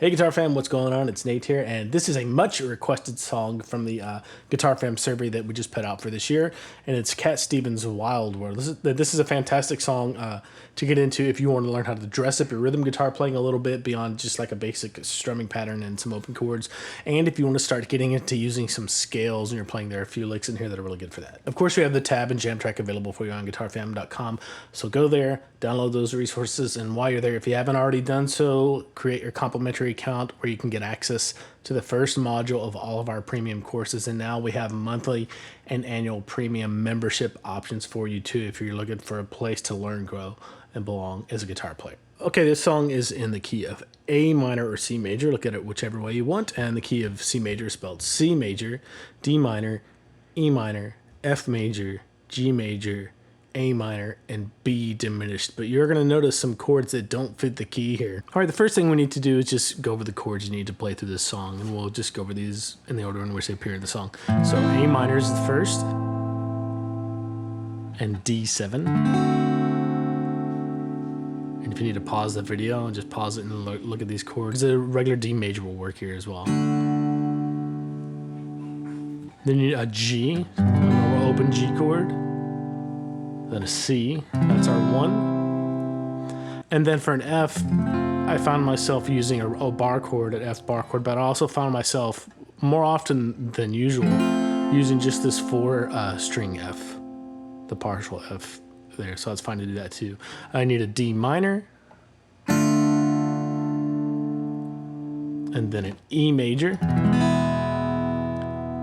Hey Guitar Fam, what's going on? It's Nate here, and this is a much requested song from the Guitar Fam survey that we just put out for this year, and it's Cat Stevens' Wild World. This is a fantastic song to get into if you want to learn how to dress up your rhythm guitar playing a little bit beyond just like a basic strumming pattern and some open chords, and if you want to start getting into using some scales and you're playing, there are a few licks in here that are really good for that. Of course, we have the tab and jam track available for you on guitarfam.com, so go there, download those resources, and while you're there, if you haven't already done so, create your complimentary account where you can get access to the first module of all of our premium courses. And now we have monthly and annual premium membership options for you too if you're looking for a place to learn, grow, and belong as a guitar player. Okay, this song is in the key of A minor or C major. Look at it whichever way you want. And the key of C major is spelled C major, D minor, E minor, F major, G major, A minor, and B diminished. But you're going to notice some chords that don't fit the key here. All right, the first thing we need to do is just go over the chords you need to play through this song, and we'll just go over these in the order in which they appear in the song. So A minor is the first, and D7. And if you need to pause the video, just pause it and look at these chords. The regular D major will work here as well. Then you need a G, a normal open G chord. Then a C, that's our 1. And then for an F, I found myself using a bar chord, an F bar chord, but I also found myself more often than usual using just this 4-string F, the partial F there, so it's fine to do that too. I need a D minor, and then an E major,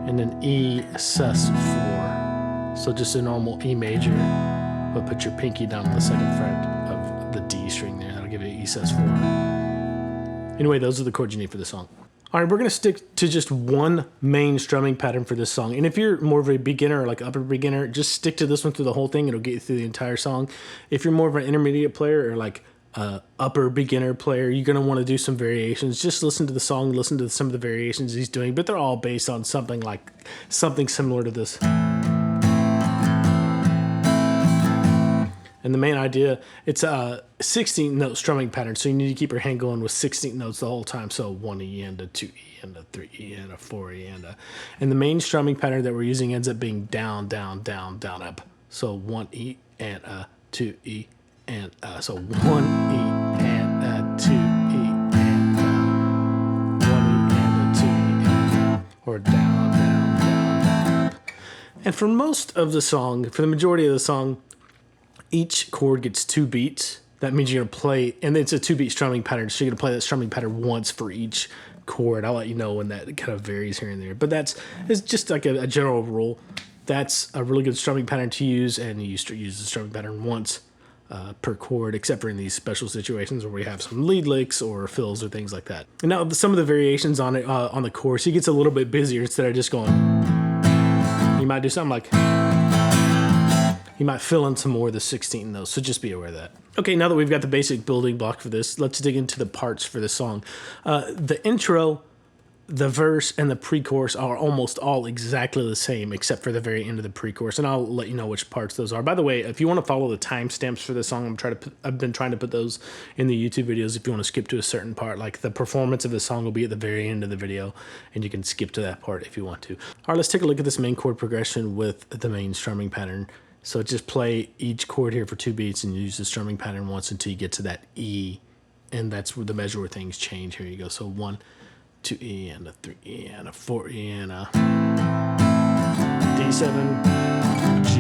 and an E sus4. So just a normal E major, but put your pinky down on the second fret of the D string there. That'll give you E sus4. Anyway, those are the chords you need for this song. All right, we're going to stick to just one main strumming pattern for this song. And if you're more of a beginner or like upper beginner, just stick to this one through the whole thing. It'll get you through the entire song. If you're more of an intermediate player or like upper beginner player, you're going to want to do some variations. Just listen to the song, listen to some of the variations he's doing, but they're all based on something similar to this. And the main idea, it's a 16th note strumming pattern, so you need to keep your hand going with 16th notes the whole time. So 1 E and a 2 E and a 3 E and a 4 E and the main strumming pattern that we're using ends up being down, down, down, down, up. So 1 E and a 2 E and so 1 E and a 2 E and 1 E and a 2 E and or down, down, down, down, up. And for most of the song, for the majority of the song, each chord gets 2 beats. That means you're going to play, and it's a 2-beat strumming pattern, so you're going to play that strumming pattern once for each chord. I'll let you know when that kind of varies here and there. But it's just like a general rule. That's a really good strumming pattern to use, and you use the strumming pattern once per chord, except for in these special situations where we have some lead licks or fills or things like that. And now some of the variations on it on the chorus, he gets a little bit busier instead of just going. You might do something like. You might fill in some more of the 16th notes, so just be aware of that. Okay, now that we've got the basic building block for this, let's dig into the parts for the song. The intro, the verse, and the pre-chorus are almost all exactly the same, except for the very end of the pre-chorus, and I'll let you know which parts those are. By the way, if you want to follow the timestamps for this song, I've been trying to put those in the YouTube videos if you want to skip to a certain part. Like the performance of the song will be at the very end of the video, and you can skip to that part if you want to. All right, let's take a look at this main chord progression with the main strumming pattern. So just play each chord here for 2 beats and use the strumming pattern once until you get to that E. And that's where the measure where things change. Here you go. So 1, 2 E and a 3 E and a 4 E and a D7, G,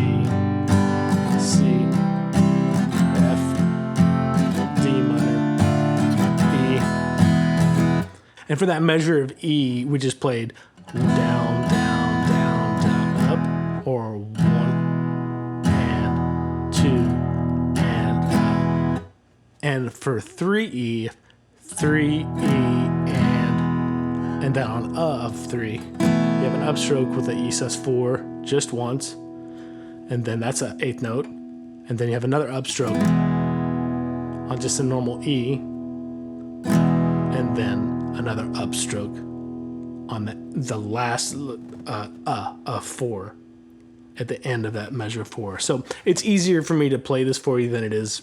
C, F, D minor, E. And for that measure of E, we just played down, down, down, down, up, or 1, 2, and for 3E, 3E, and then on of 3, you have an upstroke with the E sus4 just once, and then that's an 8th note, and then you have another upstroke on just a normal E, and then another upstroke on the last 4. At the end of that measure 4. So it's easier for me to play this for you than it is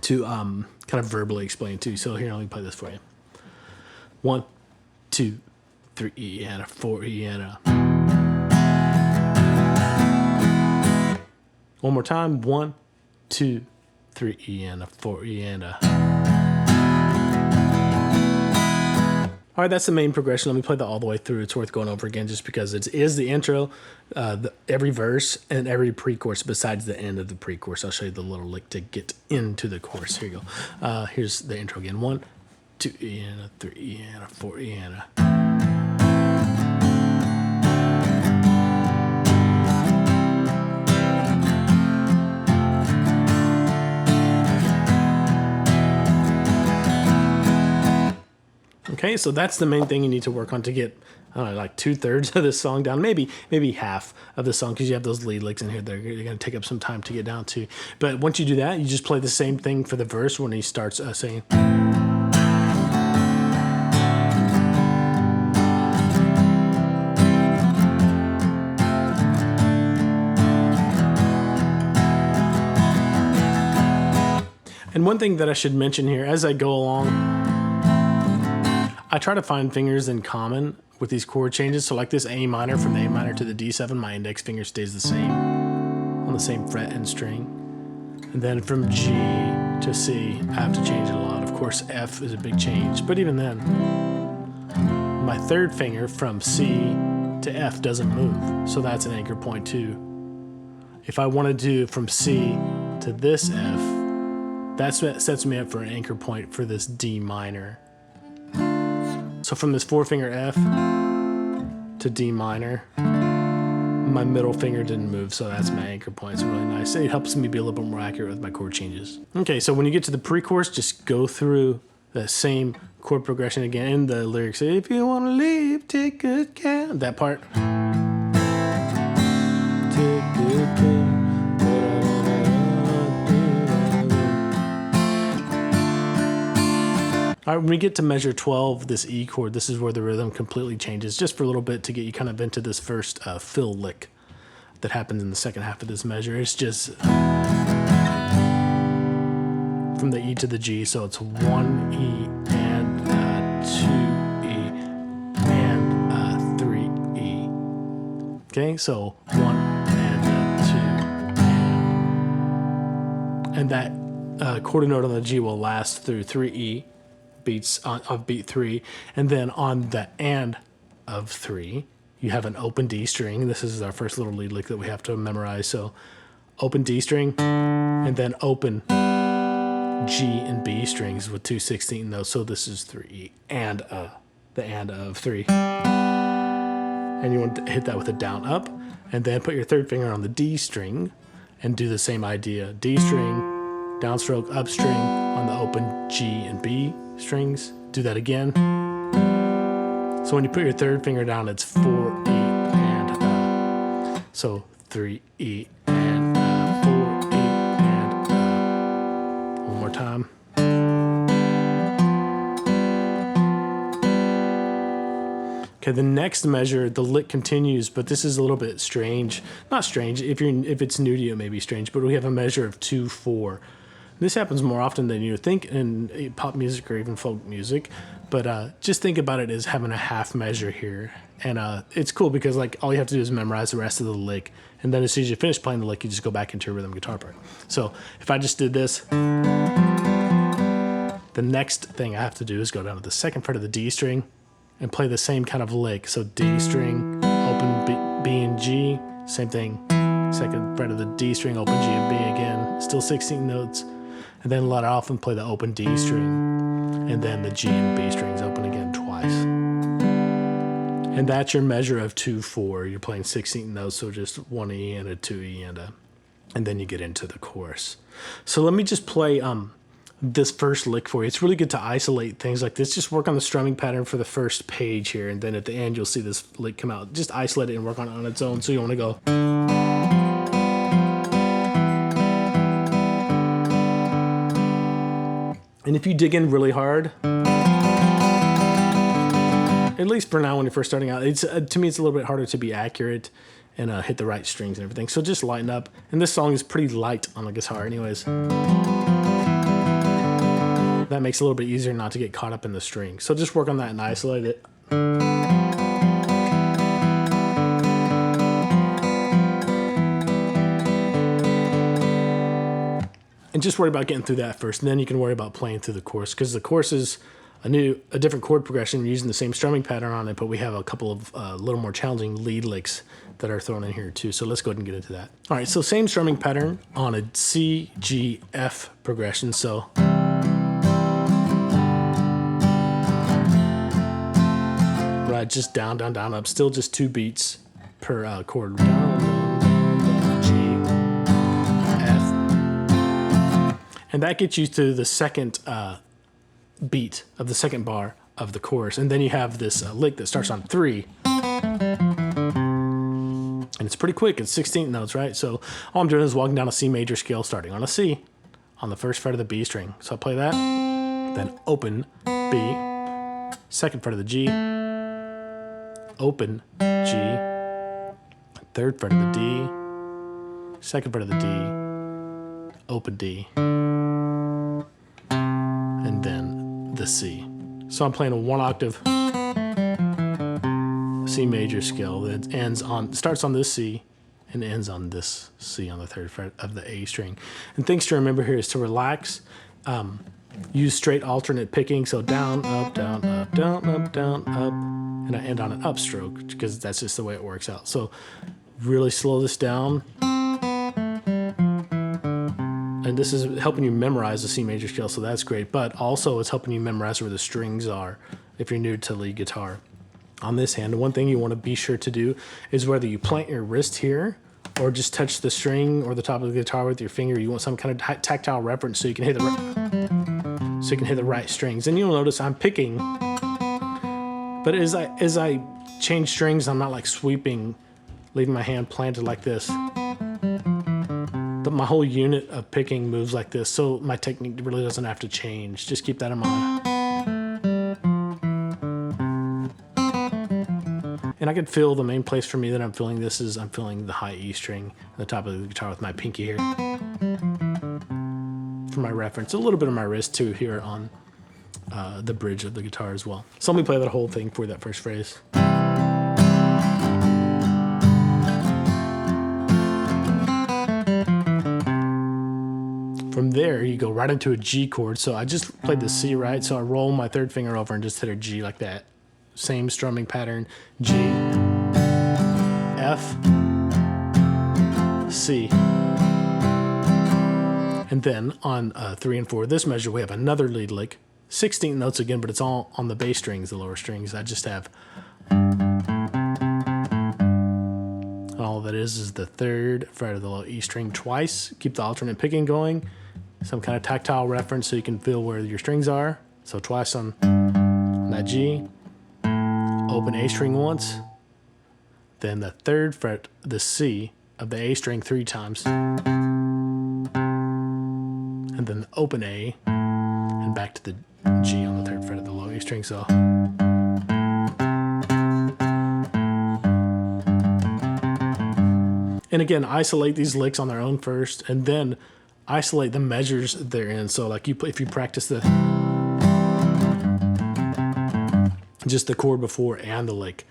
to kind of verbally explain to you. So here, let me play this for you. 1, 2, 3 E and a 4 E and a. One more time. 1, 2, 3 E and a 4 E and a. All right, that's the main progression. Let me play that all the way through. It's worth going over again just because it is the intro, every verse, and every pre-chorus besides the end of the pre-chorus. I'll show you the little lick to get into the chorus. Here you go. Here's the intro again. 1, 2 E and a 3 E and a 4 E and a. Okay, so that's the main thing you need to work on to get, I don't know, like 2/3 of this song down, maybe half of the song, because you have those lead licks in here that are going to take up some time to get down to. But once you do that, you just play the same thing for the verse when he starts singing. And one thing that I should mention here, as I go along, I try to find fingers in common with these chord changes. So like this A minor, from the A minor to the D7, my index finger stays the same on the same fret and string. And then from G to C, I have to change it a lot. Of course, F is a big change, but even then, my third finger from C to F doesn't move. So that's an anchor point too. If I want to do from C to this F, that's what sets me up for an anchor point for this D minor. So from this 4-finger F to D minor, my middle finger didn't move, so that's my anchor point. It's really nice. It helps me be a little bit more accurate with my chord changes. Okay, so when you get to the pre-chorus, just go through the same chord progression again. In the lyrics, if you want to leave, take good care. That part. Take good care. All right, when we get to measure 12, this E chord, this is where the rhythm completely changes, just for a little bit to get you kind of into this first fill lick that happens in the second half of this measure. It's just from the E to the G, so it's 1 E and 2 E and 3 E. Okay, so 1 and 2 and that quarter note on the G will last through 3 E. Beats of beat 3, and then on the and of 3 you have an open D string. This is our first little lead lick that we have to memorize. So open D string and then open G and B strings with 2 16th notes. So this is 3 and the and of 3, and you want to hit that with a down up, and then put your third finger on the D string and do the same idea. D string, downstroke, up string on the open G and B strings. Do that again. So when you put your third finger down, it's 4 E and so 3 E and 4 E and one more time. Okay, the next measure, the lick continues, but this is a little bit strange. Not strange, if it's new to you, it may be strange, but we have a measure of 2/4. This happens more often than you think in pop music or even folk music, but just think about it as having a half measure here. And it's cool because like all you have to do is memorize the rest of the lick, and then as soon as you finish playing the lick, you just go back into your rhythm guitar part. So if I just did this, the next thing I have to do is go down to the second fret of the D string and play the same kind of lick. So D string, open B and G, same thing. Second fret of the D string, open G and B again, still 16 notes. And then let off and play the open D string, and then the G and B strings open again twice. And that's your measure of 2/4. You're playing 16 notes, so just 1 E and a 2 E and then you get into the chorus. So let me just play this first lick for you. It's really good to isolate things like this. Just work on the strumming pattern for the first page here, and then at the end you'll see this lick come out. Just isolate it and work on it on its own. So you want to go. And if you dig in really hard, at least for now when you're first starting out, it's to me it's a little bit harder to be accurate and hit the right strings and everything. So just lighten up. And this song is pretty light on the guitar anyways. That makes it a little bit easier not to get caught up in the string. So just work on that and isolate it. And just worry about getting through that first, and then you can worry about playing through the chorus, because the chorus is a different chord progression. We're using the same strumming pattern on it, but we have a couple of little more challenging lead licks that are thrown in here too. So let's go ahead and get into that. All right, so same strumming pattern on a C, G, F progression. So right, just down, down, down, up. Still just 2 beats per chord. Down, down, G, F. And that gets you to the second beat of the second bar of the chorus. And then you have this lick that starts on 3. And it's pretty quick. It's 16th notes, right? So all I'm doing is walking down a C major scale starting on a C on the first fret of the B string. So I'll play that, then open B, second fret of the G, open G, third fret of the D, second fret of the D, open D, and then the C. So I'm playing a 1 octave C major scale that starts on this C and ends on this C on the third fret of the A string. And things to remember here is to relax, use straight alternate picking, so down, up, down, up, down, up, down, up, and I end on an upstroke because that's just the way it works out. So really slow this down. And this is helping you memorize the C major scale, so that's great. But also it's helping you memorize where the strings are if you're new to lead guitar. On this hand, one thing you want to be sure to do is whether you plant your wrist here or just touch the string or the top of the guitar with your finger, you want some kind of tactile reference so you can hit the right strings. And you'll notice I'm picking, but as I change strings, I'm not like sweeping, leaving my hand planted like this. But my whole unit of picking moves like this, so my technique really doesn't have to change. Just keep that in mind. And I can feel the main place for me that I'm feeling this is I'm feeling the high E string on the top of the guitar with my pinky here. For my reference, a little bit of my wrist too here on the bridge of the guitar as well. So let me play that whole thing for that first phrase. From there, you go right into a G chord. So I just played the C, right? So I roll my third finger over and just hit a G like that. Same strumming pattern, G, F, C. And then on 3 and 4, this measure, we have another lead lick, 16 notes again, but it's all on the bass strings, the lower strings. I just have, all that is the third fret of the low E string twice. Keep the alternate picking going. Some kind of tactile reference so you can feel where your strings are. So twice on that G. Open A string once, then the third fret, the C of the A string 3 times, and then the open A, and back to the G on the third fret of the low A string. So, and again, isolate these licks on their own first, and then isolate the measures they're in. So, like if you practice just the chord before and the lick,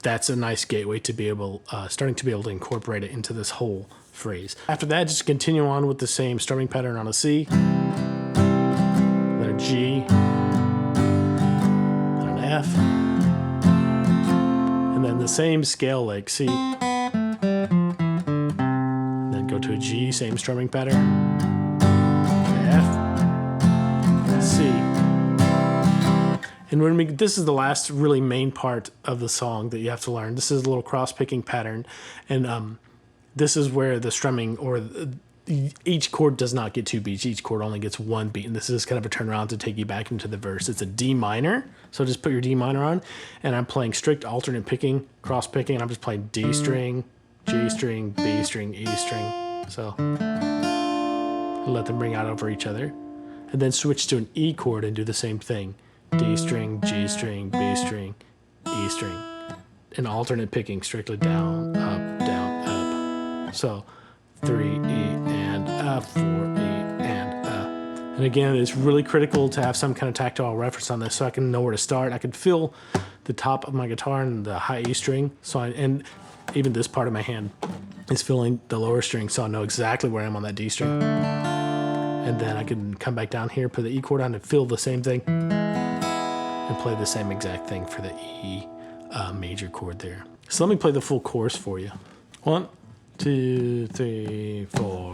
that's a nice gateway to be able, starting to be able to incorporate it into this whole phrase. After that, just continue on with the same strumming pattern on a C, then a G, then an F, and then the same scale like C, then go to a G, same strumming pattern, F, C. And this is the last really main part of the song that you have to learn. This is a little cross-picking pattern, and this is where the strumming or each chord does not get 2 beats. Each chord only gets 1 beat, and this is kind of a turnaround to take you back into the verse. It's a D minor, so just put your D minor on, and I'm playing strict alternate picking, cross-picking, and I'm just playing D string, G string, B string, E string. So let them ring out over each other, and then switch to an E chord and do the same thing. D string, G string, B string, E string. And alternate picking, strictly down, up. So 3 E and 4 E and And again, it's really critical to have some kind of tactile reference on this so I can know where to start. I can feel the top of my guitar and the high E string, and even this part of my hand is feeling the lower string, so I know exactly where I am on that D string. And then I can come back down here, put the E chord on, and feel the same thing, and play the same exact thing for the E major chord there. So let me play the full chorus for you. 1, 2, 3, 4.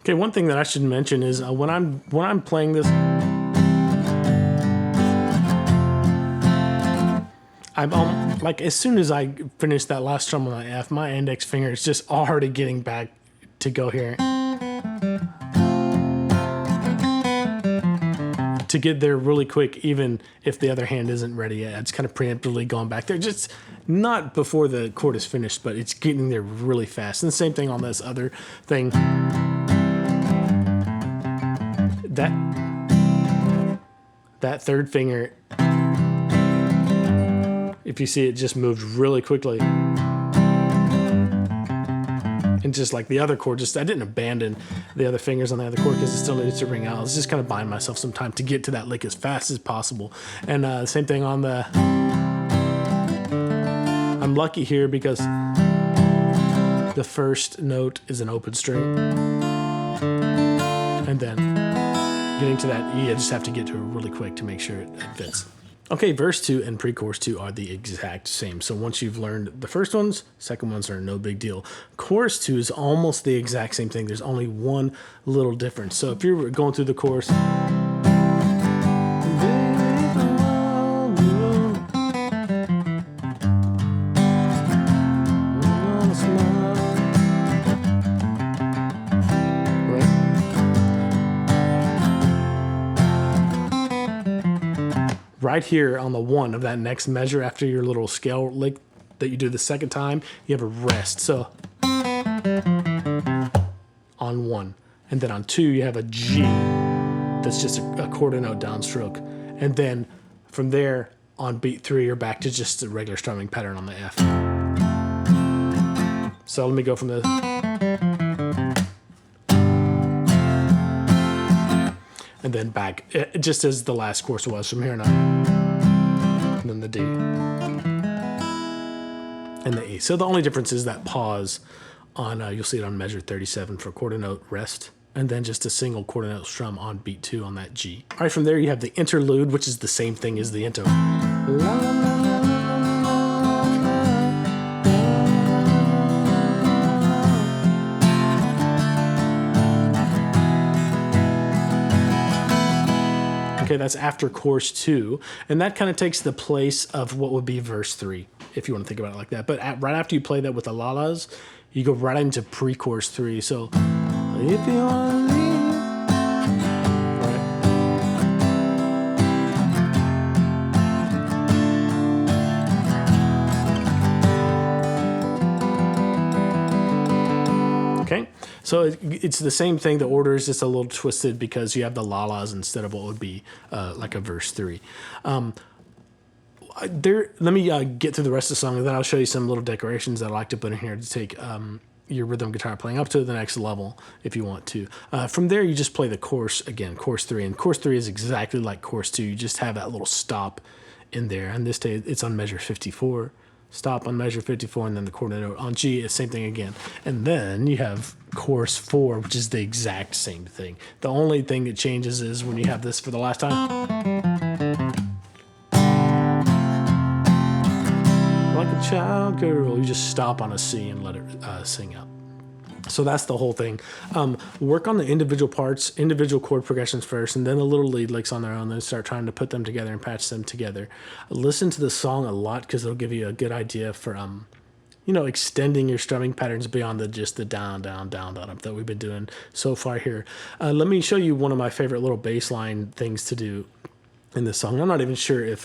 Okay, one thing that I should mention is when I'm playing this, I'm like, as soon as I finish that last strum on the F, my index finger is just already getting back to go here to get there really quick, even if the other hand isn't ready yet. It's kind of preemptively going back there, just not before the chord is finished, but it's getting there really fast. And the same thing on this other thing. That third finger, if you see it, just moved really quickly. And just like the other chord, I didn't abandon the other fingers on the other chord because it still needed to ring out. I was just kind of buying myself some time to get to that lick as fast as possible. And same thing on the... I'm lucky here because the first note is an open string. And then getting to that E, I just have to get to it really quick to make sure it fits. Okay, verse 2 and pre-chorus 2 are the exact same. So once you've learned the first ones, second ones are no big deal. Chorus 2 is almost the exact same thing. There's only one little difference. So if you're going through the chorus, right here on the 1 of that next measure after your little scale lick that you do the second time, you have a rest. So on 1. And then on 2, you have a G. That's just a quarter note downstroke. And then from there, on beat 3, you're back to just a regular strumming pattern on the F. So let me go from the... and then back, just as the last chorus was from here on out. And then the D. And the E. So the only difference is that pause on, you'll see it on measure 37 for quarter note rest, and then just a single quarter note strum on beat 2 on that G. All right, from there you have the interlude, which is the same thing as the intro. Okay, that's after chorus 2, and that kind of takes the place of what would be verse 3, if you want to think about it like that. But right after you play that with the la-las, you go right into pre-chorus 3. So, if you want to leave, okay, so it's the same thing. The order is just a little twisted because you have the la-las instead of what would be like a verse 3. Let me get through the rest of the song, and then I'll show you some little decorations that I like to put in here to take your rhythm guitar playing up to the next level if you want to. From there, you just play the chorus again, chorus 3. And chorus 3 is exactly like chorus 2. You just have that little stop in there. And this day, it's on measure 54. Stop on measure 54, and then the quarter note on G is same thing again. And then you have chorus 4, which is the exact same thing. The only thing that changes is when you have this for the last time. Like a child girl, you just stop on a C and let it sing out. So that's the whole thing. Work on the individual parts, individual chord progressions first, and then the little lead licks on their own. Then start trying to put them together and patch them together. Listen to the song a lot because it'll give you a good idea for extending your strumming patterns beyond just the down, down, down, down up that we've been doing so far here. Let me show you one of my favorite little bass line things to do in this song. I'm not even sure if